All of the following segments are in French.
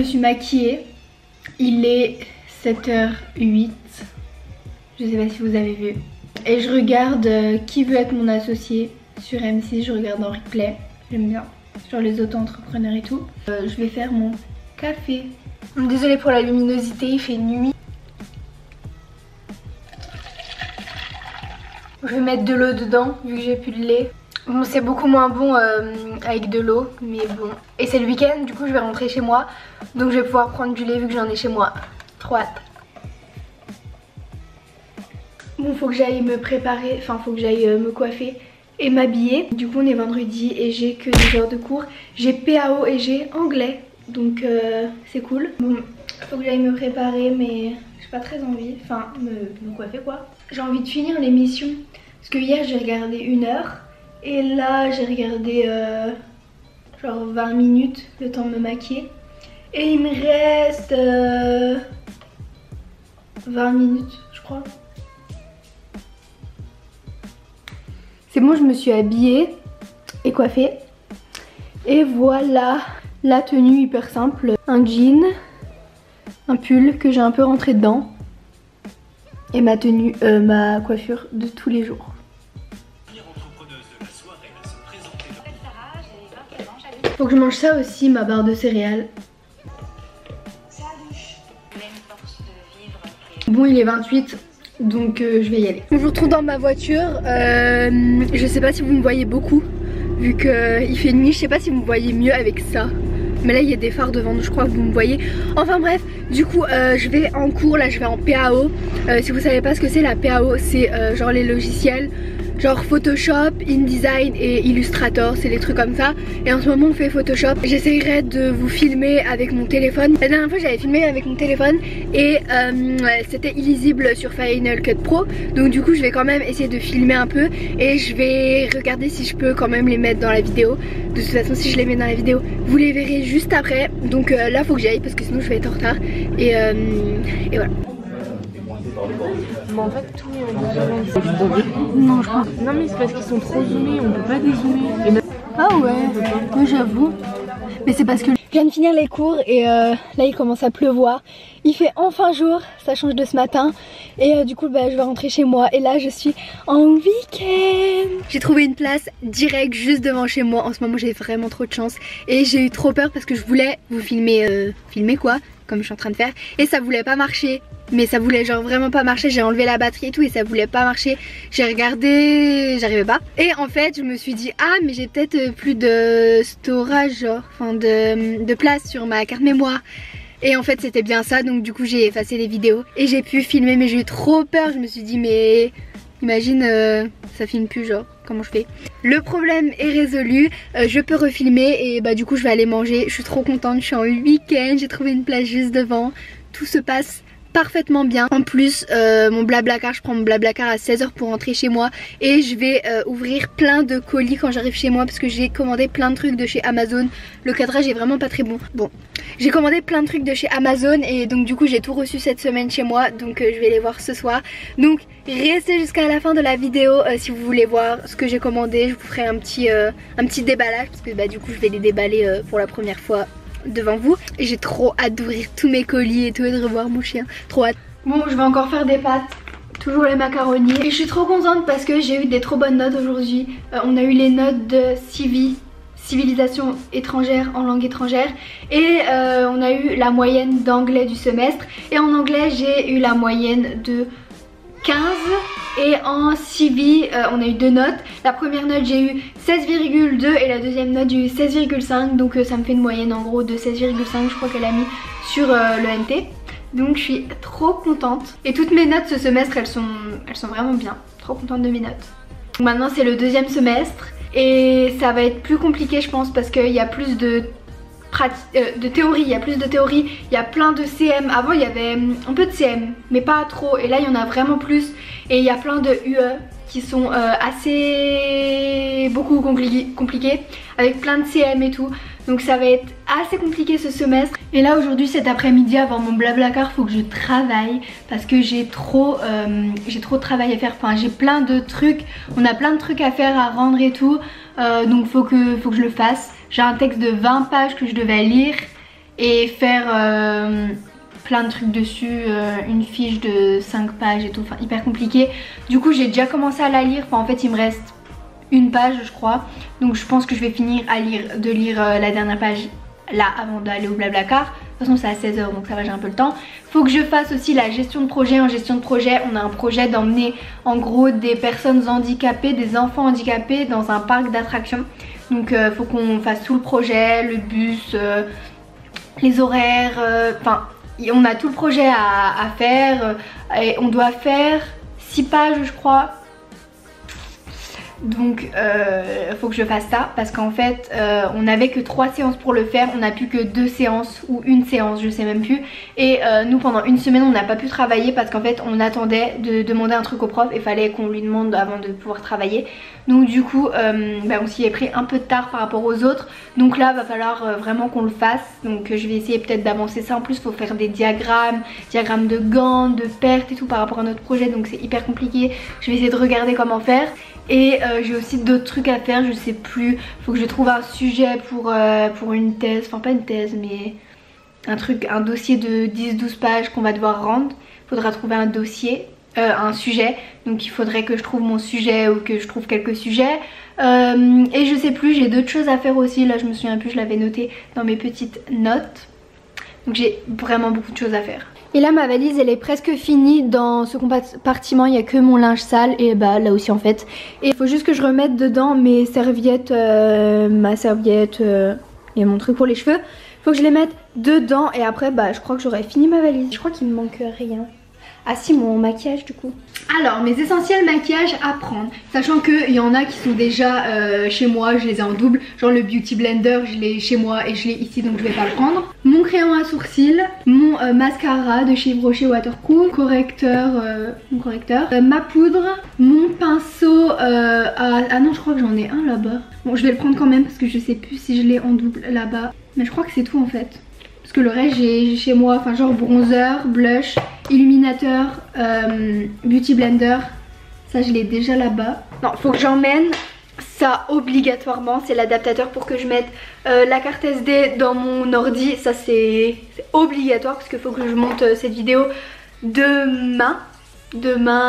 suis maquillée. Il est 7h08. Je sais pas si vous avez vu. Et je regarde Qui veut être mon associé sur M6. Je regarde en replay. J'aime bien. Sur les auto-entrepreneurs et tout. Je vais faire mon café. Désolée pour la luminosité, il fait nuit. Je vais mettre de l'eau dedans vu que j'ai plus de lait. Bon, c'est beaucoup moins bon avec de l'eau, mais bon. Et c'est le week-end, du coup je vais rentrer chez moi. Donc je vais pouvoir prendre du lait vu que j'en ai chez moi. Trop hâte. Bon, faut que j'aille me préparer, enfin faut que j'aille me coiffer et m'habiller. Du coup on est vendredi et j'ai que 2 heures de cours. J'ai PAO et j'ai anglais, donc c'est cool. Bon, faut que j'aille me préparer mais j'ai pas très envie, enfin me coiffer quoi. J'ai envie de finir l'émission parce que hier j'ai regardé 1 heure. Et là j'ai regardé genre 20 minutes, le temps de me maquiller. Et il me reste 20 minutes je crois. C'est bon, je me suis habillée et coiffée. Et voilà la tenue hyper simple. Un jean, un pull que j'ai un peu rentré dedans. Et ma tenue, ma coiffure de tous les jours. Faut que je mange ça aussi, ma barre de céréales. Bon, il est 28, donc je vais y aller. Je vous retrouve dans ma voiture. Je sais pas si vous me voyez beaucoup, vu qu'il fait nuit. Je sais pas si vous me voyez mieux avec ça. Mais là il y a des phares devant, donc je crois que vous me voyez. Enfin bref, du coup je vais en cours, là je vais en PAO. Si vous savez pas ce que c'est la PAO, c'est genre les logiciels genre Photoshop, InDesign et Illustrator, c'est les trucs comme ça. Et en ce moment on fait Photoshop. J'essayerai de vous filmer avec mon téléphone. La dernière fois j'avais filmé avec mon téléphone et c'était illisible sur Final Cut Pro. Donc du coup je vais quand même essayer de filmer un peu. Et je vais regarder si je peux quand même les mettre dans la vidéo. De toute façon si je les mets dans la vidéo, vous les verrez juste après. Donc là faut que j'aille parce que sinon je vais être en retard. Et voilà. Mais en fait tout est en non, je crois. Non mais c'est parce qu'ils sont trop zoomés, on peut pas dézoomer. Ah ouais, oui j'avoue. Mais c'est parce que je viens de finir les cours et là il commence à pleuvoir. Il fait enfin jour, ça change de ce matin. Et du coup bah, je vais rentrer chez moi. Et là je suis en week-end. J'ai trouvé une place directe juste devant chez moi. En ce moment j'ai vraiment trop de chance. Et j'ai eu trop peur parce que je voulais vous filmer, filmer quoi, comme je suis en train de faire. Et ça voulait pas marcher. Mais ça voulait genre vraiment pas marcher, j'ai enlevé la batterie et tout et ça voulait pas marcher. J'ai regardé, j'arrivais pas. Et en fait je me suis dit ah mais j'ai peut-être plus de storage genre, enfin de place sur ma carte mémoire. Et en fait c'était bien ça, donc du coup j'ai effacé les vidéos et j'ai pu filmer, mais j'ai eu trop peur. Je me suis dit mais imagine ça filme plus genre, comment je fais? Le problème est résolu, je peux refilmer et bah du coup je vais aller manger. Je suis trop contente, je suis en week-end, j'ai trouvé une place juste devant. Tout se passe parfaitement bien. En plus mon Blablacar, je prends mon Blablacar à 16 h pour rentrer chez moi. Et je vais ouvrir plein de colis quand j'arrive chez moi parce que j'ai commandé plein de trucs de chez Amazon. Le cadrage est vraiment pas très bon. Bon, j'ai commandé plein de trucs de chez Amazon et donc du coup j'ai tout reçu cette semaine chez moi. Donc je vais les voir ce soir. Donc restez jusqu'à la fin de la vidéo si vous voulez voir ce que j'ai commandé. Je vous ferai un petit déballage parce que bah du coup je vais les déballer pour la première fois devant vous. Et j'ai trop hâte d'ouvrir tous mes colis et tout et de revoir mon chien. Trop hâte. Bon, je vais encore faire des pâtes. Toujours les macaronis. Et je suis trop contente parce que j'ai eu des trop bonnes notes aujourd'hui. On a eu les notes de civilisation étrangère en langue étrangère. Et on a eu la moyenne d'anglais du semestre. Et en anglais j'ai eu la moyenne de 15. Et en civi on a eu 2 notes. La première note j'ai eu 16,2 et la deuxième note j'ai eu 16,5. Donc ça me fait une moyenne en gros de 16,5 je crois qu'elle a mis sur le NT. Donc je suis trop contente. Et toutes mes notes ce semestre elles sont vraiment bien. Trop contente de mes notes. Donc maintenant c'est le 2e semestre. Et ça va être plus compliqué je pense parce qu'il y a plus de théorie, il y a plus de théorie, il y a plein de CM. Avant il y avait un peu de CM mais pas trop, et là il y en a vraiment plus. Et il y a plein de UE qui sont assez beaucoup compliqués avec plein de CM et tout. Donc ça va être assez compliqué ce semestre. Et là aujourd'hui cet après-midi avant mon Blablacar faut que je travaille parce que j'ai trop de travail à faire. Enfin j'ai plein de trucs, on a plein de trucs à faire, à rendre et tout. Donc faut que je le fasse. J'ai un texte de 20 pages que je devais lire et faire plein de trucs dessus, une fiche de 5 pages et tout, enfin hyper compliqué. Du coup j'ai déjà commencé à la lire, enfin en fait il me reste une page je crois, donc je pense que je vais finir de lire la dernière page là avant d'aller au Blablacar. De toute façon c'est à 16h donc ça va, j'ai un peu le temps. Faut que je fasse aussi la gestion de projet. En gestion de projet on a un projet d'emmener en gros des personnes handicapées, des enfants handicapés dans un parc d'attractions. Donc faut qu'on fasse tout le projet, le bus, les horaires, enfin on a tout le projet à faire et on doit faire 6 pages je crois. Donc faut que je fasse ça parce qu'en fait on n'avait que 3 séances pour le faire, on n'a plus que 2 séances ou une séance je sais même plus. Et nous pendant une semaine on n'a pas pu travailler parce qu'en fait on attendait de demander un truc au prof et fallait qu'on lui demande avant de pouvoir travailler. Donc du coup on s'y est pris un peu de tard par rapport aux autres. Donc là va falloir vraiment qu'on le fasse. Donc je vais essayer peut-être d'avancer ça. En plus il faut faire des diagrammes de gants, de pertes et tout par rapport à notre projet. Donc c'est hyper compliqué. Je vais essayer de regarder comment faire. Et j'ai aussi d'autres trucs à faire, je sais plus. Faut que je trouve un sujet pour une thèse, enfin pas une thèse mais un dossier de 10-12 pages qu'on va devoir rendre. Faudra trouver un dossier, un sujet. Donc il faudrait que je trouve mon sujet ou que je trouve quelques sujets. Et je sais plus, j'ai d'autres choses à faire aussi. Là je me souviens plus, je l'avais noté dans mes petites notes. Donc j'ai vraiment beaucoup de choses à faire. Et là ma valise elle est presque finie. Dans ce compartiment il n'y a que mon linge sale et bah là aussi en fait. Et il faut juste que je remette dedans mes serviettes, ma serviette et mon truc pour les cheveux. Faut que je les mette dedans et après bah je crois que j'aurai fini ma valise. Je crois qu'il me manque rien. Ah si, mon maquillage du coup. Alors mes essentiels maquillage à prendre, sachant qu'il y en a qui sont déjà chez moi, je les ai en double. Genre le Beauty Blender je l'ai chez moi et je l'ai ici donc je vais pas le prendre. Mon crayon à sourcils, mon mascara de chez Yves Rocher Watercool, mon correcteur, ma poudre, mon pinceau ah non je crois que j'en ai un là-bas. Bon je vais le prendre quand même parce que je sais plus si je l'ai en double là-bas. Mais je crois que c'est tout en fait. Parce que le reste j'ai chez moi, enfin genre bronzer, blush, illuminateur, Beauty Blender. Ça je l'ai déjà là-bas. Non, faut que j'emmène ça obligatoirement. C'est l'adaptateur pour que je mette la carte SD dans mon ordi. Ça c'est obligatoire parce qu'il faut que je monte cette vidéo demain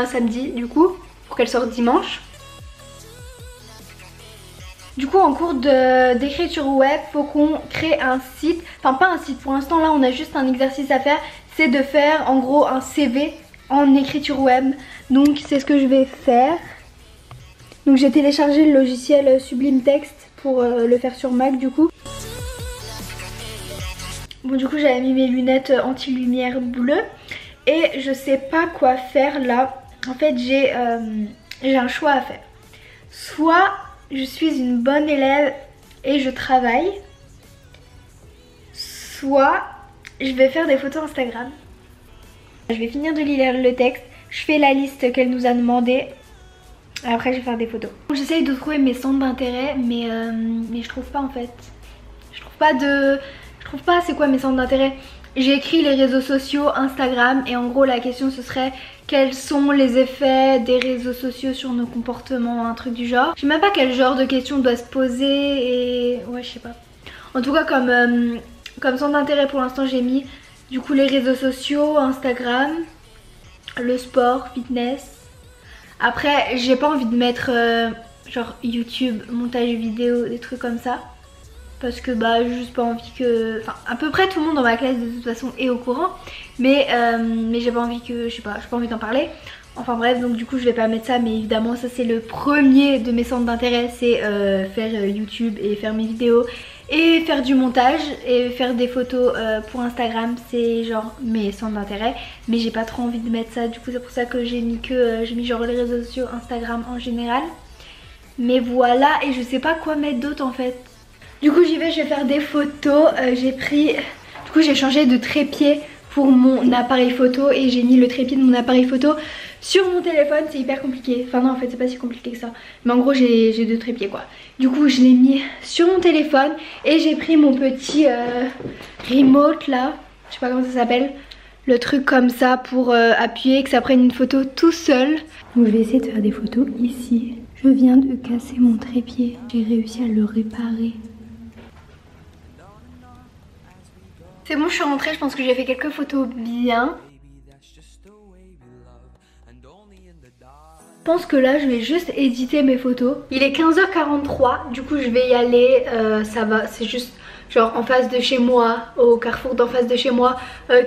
samedi du coup, pour qu'elle sorte dimanche. Du coup en cours d'écriture web, faut qu'on crée un site, enfin pas un site pour l'instant, là on a juste un exercice à faire, c'est de faire en gros un CV en écriture web. Donc c'est ce que je vais faire. Donc j'ai téléchargé le logiciel Sublime Text pour le faire sur Mac du coup. Bon du coup j'avais mis mes lunettes anti-lumière bleue et je sais pas quoi faire là. En fait j'ai un choix à faire. Soit je suis une bonne élève et je travaille, soit je vais faire des photos Instagram. Je vais finir de lire le texte, je fais la liste qu'elle nous a demandé, après je vais faire des photos. J'essaye de trouver mes centres d'intérêt mais je trouve pas en fait. Je trouve pas c'est quoi mes centres d'intérêt. J'ai écrit les réseaux sociaux, Instagram et en gros la question ce serait quels sont les effets des réseaux sociaux sur nos comportements, un truc du genre. Je sais même pas quel genre de questions on doit se poser et ouais je sais pas. En tout cas comme centre d'intérêt pour l'instant j'ai mis du coup les réseaux sociaux, Instagram, le sport, fitness. Après j'ai pas envie de mettre genre YouTube, montage vidéo, des trucs comme ça. Parce que bah j'ai juste pas envie que... Enfin à peu près tout le monde dans ma classe de toute façon est au courant. Mais j'ai pas envie que... Je sais pas, j'ai pas envie d'en parler. Enfin bref, donc du coup je vais pas mettre ça. Mais évidemment ça c'est le premier de mes centres d'intérêt. C'est faire YouTube et faire mes vidéos. Et faire du montage et faire des photos pour Instagram. C'est genre mes centres d'intérêt. Mais j'ai pas trop envie de mettre ça. Du coup c'est pour ça que j'ai mis genre les réseaux sociaux, Instagram en général. Mais voilà, et je sais pas quoi mettre d'autre en fait. Du coup j'y vais, je vais faire des photos. J'ai changé de trépied pour mon appareil photo et j'ai mis le trépied de mon appareil photo sur mon téléphone. C'est hyper compliqué, enfin non en fait c'est pas si compliqué que ça, mais en gros j'ai 2 trépieds quoi. Du coup je l'ai mis sur mon téléphone et j'ai pris mon petit remote là, je sais pas comment ça s'appelle, le truc comme ça pour appuyer que ça prenne une photo tout seul. Donc je vais essayer de faire des photos ici. Je viens de casser mon trépied, j'ai réussi à le réparer. C'est bon, je suis rentrée, je pense que j'ai fait quelques photos bien. Je pense que là je vais juste éditer mes photos. Il est 15h43, du coup je vais y aller, ça va, c'est juste genre en face de chez moi, au carrefour d'en face de chez moi,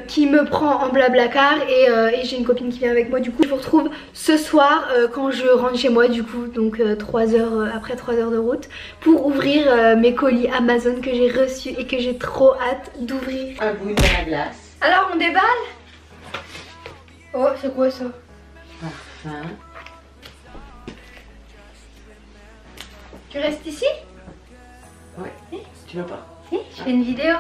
qui me prend en Blablacar et j'ai une copine qui vient avec moi. Du coup je vous retrouve ce soir quand je rentre chez moi, du coup donc 3 heures, après 3 heures de route, pour ouvrir mes colis Amazon que j'ai reçus et que j'ai trop hâte d'ouvrir. Un bout de la glace. Alors on déballe? Oh, c'est quoi ça? Parfum. Tu restes ici? Ouais. Tu veux pas? Je fais une vidéo.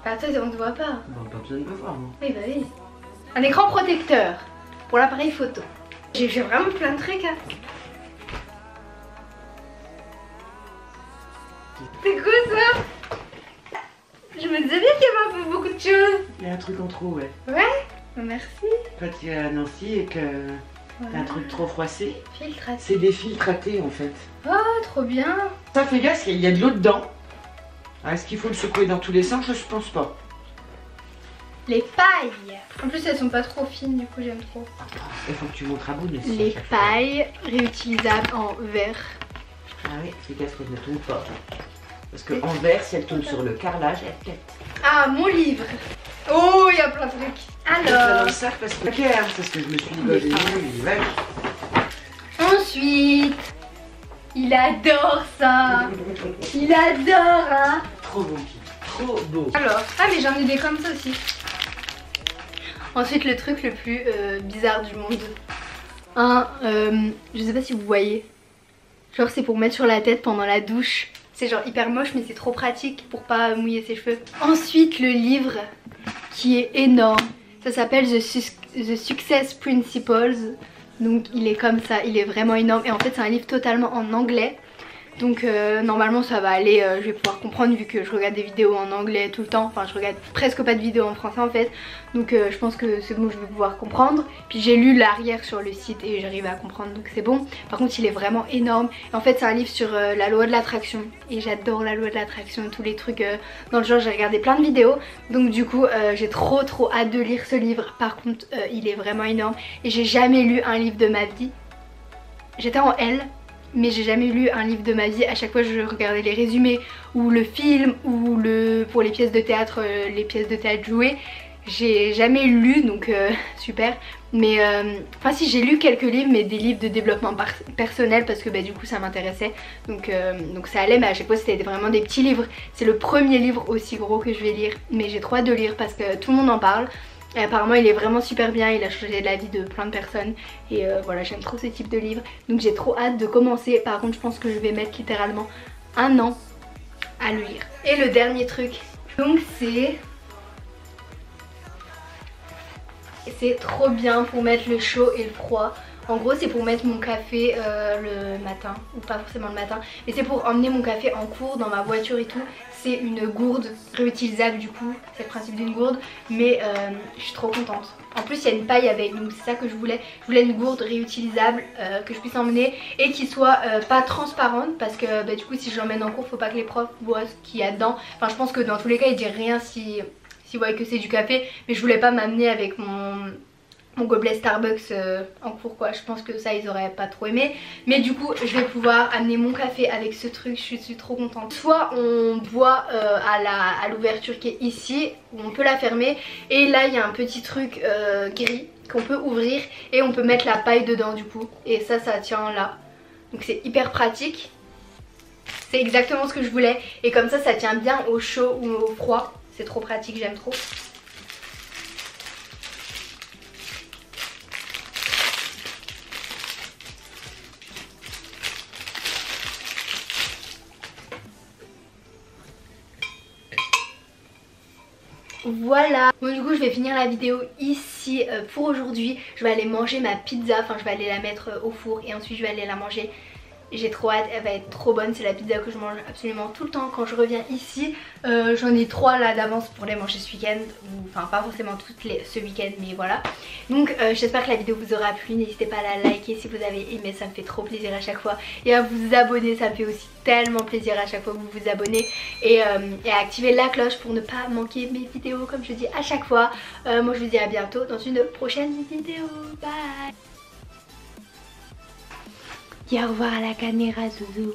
Bah toi on ne te voit pas. Bon, pas besoin de me voir, moi. Oui bah oui. Un écran protecteur pour l'appareil photo. J'ai vraiment plein de trucs hein. C'est quoi ça? Je me disais bien qu'il y avait un peu beaucoup de choses. Il y a un truc en trop, ouais. Ouais? Merci. Quand tu es à Nancy et que t'as un truc trop froissé, Filtre à... c'est des filtres à thé en fait. Oh trop bien. Ça fait gaffe, il y a de l'eau dedans. Est-ce qu'il faut le secouer dans tous les sens? Je pense pas. Les pailles. En plus elles sont pas trop fines, du coup j'aime trop. Il faut que tu montres à bout de Les pailles réutilisables en verre. Ah oui, fais gaffe qu'elle ne tombe pas. Parce que en verre, si elle tombe sur le carrelage, elle pète. Ah mon livre. Oh il y a plein de trucs. Alors. Dans le sac parce que, parce que je me suis dit, ouais. Ensuite, il adore ça. Il adore hein. Trop beau, trop beau. Alors, ah mais j'en ai des comme ça aussi. Ensuite le truc le plus bizarre du monde. Je sais pas si vous voyez. Genre c'est pour mettre sur la tête pendant la douche. C'est genre hyper moche mais c'est trop pratique pour pas mouiller ses cheveux. Ensuite le livre qui est énorme. Ça s'appelle The Success Principles. Donc il est comme ça, il est vraiment énorme. Et en fait c'est un livre totalement en anglais. Donc normalement ça va aller, je vais pouvoir comprendre vu que je regarde des vidéos en anglais tout le temps. Enfin je regarde presque pas de vidéos en français en fait. Donc je pense que c'est bon, je vais pouvoir comprendre. Puis j'ai lu l'arrière sur le site et j'arrive à comprendre, donc c'est bon. Par contre il est vraiment énorme. Et en fait c'est un livre sur la loi de l'attraction. Et j'adore la loi de l'attraction, tous les trucs dans le genre. J'ai regardé plein de vidéos. Donc du coup j'ai trop hâte de lire ce livre. Par contre il est vraiment énorme. Et j'ai jamais lu un livre de ma vie. J'étais en L. Mais j'ai jamais lu un livre de ma vie. À chaque fois je regardais les résumés ou le film ou pour les pièces de théâtre jouées. J'ai jamais lu, donc super. Mais enfin si, j'ai lu quelques livres, mais des livres de développement personnel parce que bah, du coup ça m'intéressait. Donc ça allait, mais à chaque fois c'était vraiment des petits livres. C'est le premier livre aussi gros que je vais lire. Mais j'ai trop hâte de lire parce que tout le monde en parle. Et apparemment il est vraiment super bien, il a changé la vie de plein de personnes. Et voilà, j'aime trop ce type de livre. Donc j'ai trop hâte de commencer. Par contre je pense que je vais mettre littéralement 1 an à le lire. Et le dernier truc, donc c'est trop bien pour mettre le chaud et le froid. En gros c'est pour mettre mon café le matin, ou pas forcément le matin, mais c'est pour emmener mon café en cours dans ma voiture et tout. C'est une gourde réutilisable du coup, c'est le principe d'une gourde, mais je suis trop contente. En plus il y a une paille avec, donc c'est ça que je voulais. Je voulais une gourde réutilisable que je puisse emmener et qui soit pas transparente, parce que bah, du coup si je l'emmène en cours faut pas que les profs voient ce qu'il y a dedans. Enfin je pense que dans tous les cas ils disent rien si vous voyez que c'est du café, mais je voulais pas m'amener avec mon gobelet Starbucks en cours quoi. Je pense que ça ils auraient pas trop aimé. Mais du coup je vais pouvoir amener mon café avec ce truc, je suis trop contente. Soit on boit à l'ouverture qui est ici, où on peut la fermer. Et là il y a un petit truc gris qu'on peut ouvrir et on peut mettre la paille dedans du coup. Et ça tient là. Donc c'est hyper pratique. C'est exactement ce que je voulais. Et comme ça tient bien au chaud ou au froid. C'est trop pratique, j'aime trop. Voilà. Bon du coup je vais finir la vidéo ici pour aujourd'hui. Je vais aller manger ma pizza, enfin je vais aller la mettre au four et ensuite je vais aller la manger J'ai trop hâte, elle va être trop bonne. C'est la pizza que je mange absolument tout le temps quand je reviens ici. J'en ai 3 là d'avance pour les manger ce week-end. Enfin pas forcément toutes ce week-end, mais voilà. Donc j'espère que la vidéo vous aura plu. N'hésitez pas à la liker si vous avez aimé, ça me fait trop plaisir à chaque fois. Et à vous abonner, ça me fait aussi tellement plaisir à chaque fois que vous vous abonnez. Et à activer la cloche pour ne pas manquer mes vidéos comme je dis à chaque fois. Moi je vous dis à bientôt dans une prochaine vidéo. Bye. Et au revoir à la caméra, Zouzou.